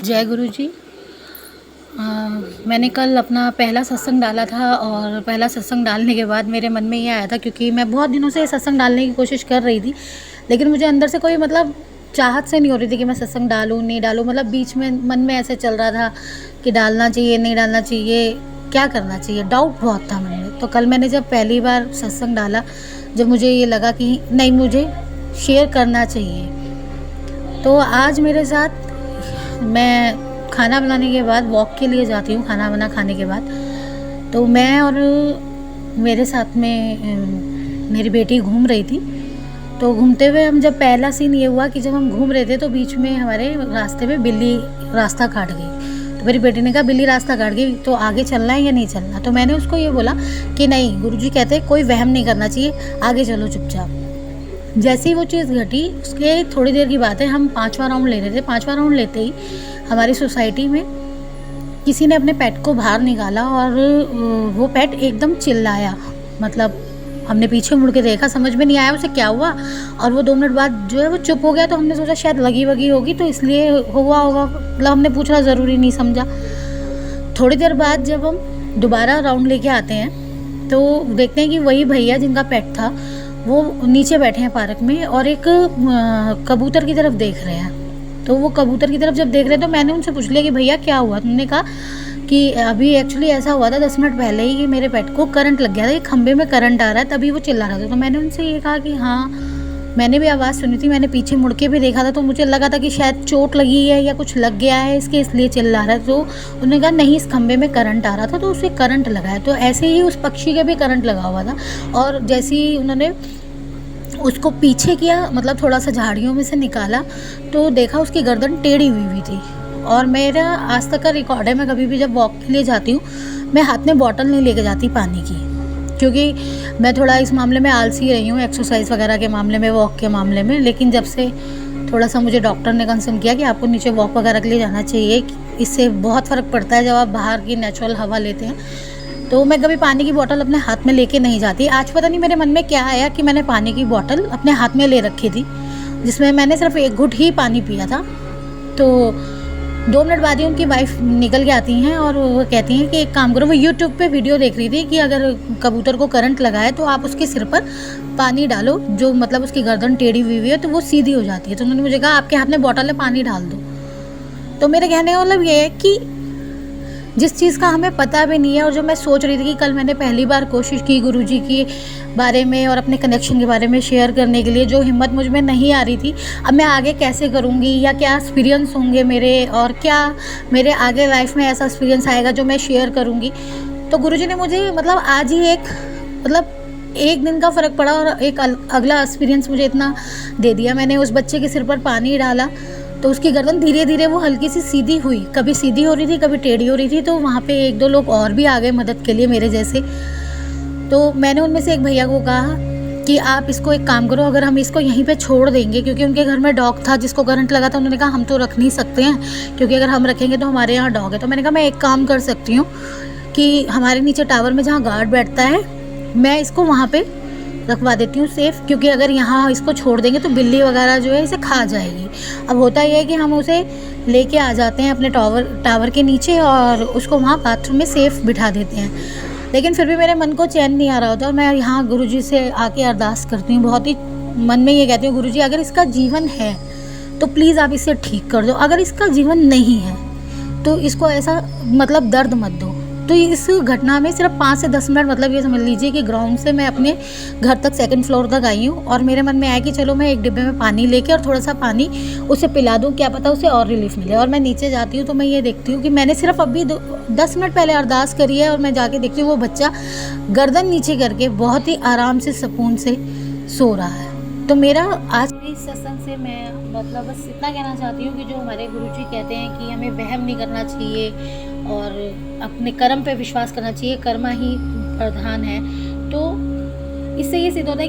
जय गुरु जी। मैंने कल अपना पहला सत्संग डाला था और पहला सत्संग डालने के बाद मेरे मन में ये आया था, क्योंकि मैं बहुत दिनों से सत्संग डालने की कोशिश कर रही थी, लेकिन मुझे अंदर से कोई चाहत से नहीं हो रही थी कि मैं सत्संग डालूँ नहीं डालूँ। बीच में मन में ऐसे चल रहा था कि डालना चाहिए नहीं डालना चाहिए, क्या करना चाहिए, डाउट बहुत था मन में। तो कल मैंने जब पहली बार सत्संग डाला, जब मुझे ये लगा कि नहीं, मुझे शेयर करना चाहिए, तो आज मेरे साथ, मैं खाना बनाने के बाद वॉक के लिए जाती हूँ। खाना बना खाने के बाद तो मैं और मेरे साथ में मेरी बेटी घूम रही थी। तो घूमते हुए हम जब पहला सीन ये हुआ कि जब हम घूम रहे थे तो बीच में हमारे रास्ते में बिल्ली रास्ता काट गई। तो मेरी बेटी ने कहा बिल्ली रास्ता काट गई तो आगे चलना है या नहीं चलना। तो मैंने उसको ये बोला कि नहीं, गुरुजी कहते हैं कोई वहम नहीं करना चाहिए, आगे चलो चुपचाप। जैसे ही वो चीज़ घटी, उसके थोड़ी देर की बात है, हम 5वां राउंड ले रहे थे। 5वां राउंड लेते ही हमारी सोसाइटी में किसी ने अपने पेट को बाहर निकाला और वो पेट एकदम चिल्लाया। हमने पीछे मुड़ के देखा, समझ में नहीं आया उसे क्या हुआ, और वो 2 मिनट बाद जो है वो चुप हो गया। तो हमने सोचा शायद लगी वगी होगी तो इसलिए हुआ होगा, हमने पूछना ज़रूरी नहीं समझा। थोड़ी देर बाद जब हम दोबारा राउंड लेके आते हैं तो देखते हैं कि वही भैया जिनका पेट था वो नीचे बैठे हैं पार्क में और एक कबूतर की तरफ देख रहे हैं। तो वो कबूतर की तरफ जब देख रहे हैं तो मैंने उनसे पूछ लिया कि भैया क्या हुआ। तुमने कहा कि अभी एक्चुअली ऐसा हुआ था 10 मिनट पहले ही कि मेरे पेट को करंट लग गया था, एक खंबे में करंट आ रहा है, तभी वो चिल्ला रहा था। तो मैंने उनसे ये कहा कि हाँ, मैंने भी आवाज़ सुनी थी, मैंने पीछे मुड़ के भी देखा था, तो मुझे लगा था कि शायद चोट लगी है या कुछ लग गया है इसके, इसलिए चिल्ला रहा है। तो उन्होंने कहा नहीं, इस खंबे में करंट आ रहा था तो उसे करंट लगा है। तो ऐसे ही उस पक्षी के भी करंट लगा हुआ था, और जैसे ही उन्होंने उसको पीछे किया, थोड़ा सा झाड़ियों में से निकाला, तो देखा उसकी गर्दन टेढ़ी हुई थी। और मेरा आज तक का रिकॉर्ड है, मैं कभी भी जब वॉक के लिए जाती हूँ मैं हाथ में बॉटल नहीं लेके जाती पानी की, क्योंकि मैं थोड़ा इस मामले में आलसी रही हूँ, एक्सरसाइज वगैरह के मामले में, वॉक के मामले में। लेकिन जब से थोड़ा सा मुझे डॉक्टर ने कंसर्न किया कि आपको नीचे वॉक वगैरह के लिए जाना चाहिए, इससे बहुत फ़र्क पड़ता है जब आप बाहर की नेचुरल हवा लेते हैं, तो मैं कभी पानी की बोतल अपने हाथ में लेके नहीं जाती। आज पता नहीं मेरे मन में क्या आया कि मैंने पानी की बोतल अपने हाथ में ले रखी थी, जिसमें मैंने सिर्फ एक घुट ही पानी पिया था। तो 2 मिनट बाद ही उनकी वाइफ निकल के आती हैं और वो कहती हैं कि एक काम करो, वो यूट्यूब पे वीडियो देख रही थी कि अगर कबूतर को करंट लगा है तो आप उसके सिर पर पानी डालो, जो उसकी गर्दन टेढ़ी हुई है तो वो सीधी हो जाती है। तो उन्होंने मुझे कहा आपके हाथ में बोतल है, पानी डाल दो। तो मेरे कहने का ये है कि जिस चीज़ का हमें पता भी नहीं है, और जो मैं सोच रही थी कि कल मैंने पहली बार कोशिश की गुरुजी के बारे में और अपने कनेक्शन के बारे में शेयर करने के लिए, जो हिम्मत मुझ में नहीं आ रही थी, अब मैं आगे कैसे करूँगी, या क्या एक्सपीरियंस होंगे मेरे, और क्या मेरे आगे लाइफ में ऐसा एक्सपीरियंस आएगा जो मैं शेयर करूँगी। तो गुरुजी ने मुझे आज ही एक दिन का फ़र्क पड़ा और एक अगला एक्सपीरियंस मुझे इतना दे दिया। मैंने उस बच्चे के सिर पर पानी डाला तो उसकी गर्दन धीरे धीरे वो हल्की सी सीधी हुई, कभी सीधी हो रही थी कभी टेढ़ी हो रही थी। तो वहाँ पे 1-2 लोग और भी आ गए मदद के लिए मेरे जैसे। तो मैंने उनमें से एक भैया को कहा कि आप इसको एक काम करो, अगर हम इसको यहीं पे छोड़ देंगे, क्योंकि उनके घर में डॉग था जिसको करंट लगा था। उन्होंने कहा हम तो रख नहीं सकते हैं, क्योंकि अगर हम रखेंगे तो हमारे यहाँ डॉग है। तो मैंने कहा मैं एक काम कर सकती हूँ कि हमारे नीचे टावर में जहाँ गार्ड बैठता है, मैं इसको वहाँ पर रखवा देती हूँ सेफ़, क्योंकि अगर यहाँ इसको छोड़ देंगे तो बिल्ली वगैरह जो है इसे खा जाएगी। अब होता यह है कि हम उसे लेके आ जाते हैं अपने टावर के नीचे और उसको वहाँ बाथरूम में सेफ़ बिठा देते हैं, लेकिन फिर भी मेरे मन को चैन नहीं आ रहा होता। और मैं यहाँ गुरुजी से आके अरदास करती हूँ, बहुत ही मन में ये कहती हूँ, गुरुजी अगर इसका जीवन है तो प्लीज़ आप इसे ठीक कर दो, अगर इसका जीवन नहीं है तो इसको ऐसा दर्द मत दो। तो इस घटना में सिर्फ 5 से 10 मिनट ये समझ लीजिए कि ग्राउंड से मैं अपने घर तक 2nd फ्लोर तक आई हूँ, और मेरे मन में आया कि चलो मैं एक डिब्बे में पानी लेके और थोड़ा सा पानी उसे पिला दूँ, क्या पता उसे और रिलीफ मिले। और मैं नीचे जाती हूँ तो मैं ये देखती हूँ कि मैंने सिर्फ अभी 10 मिनट पहले अरदास करी है, और मैं जाके देखती हूँ वो बच्चा गर्दन नीचे करके बहुत ही आराम से सुकून से सो रहा है। तो मेरा आज के इस सत्संग से मैं बस इतना कहना चाहती हूँ कि जो हमारे गुरुजी कहते हैं कि हमें वहम नहीं करना चाहिए और अपने कर्म पे विश्वास करना चाहिए, कर्म ही प्रधान है। तो इससे ये सिद्ध होता है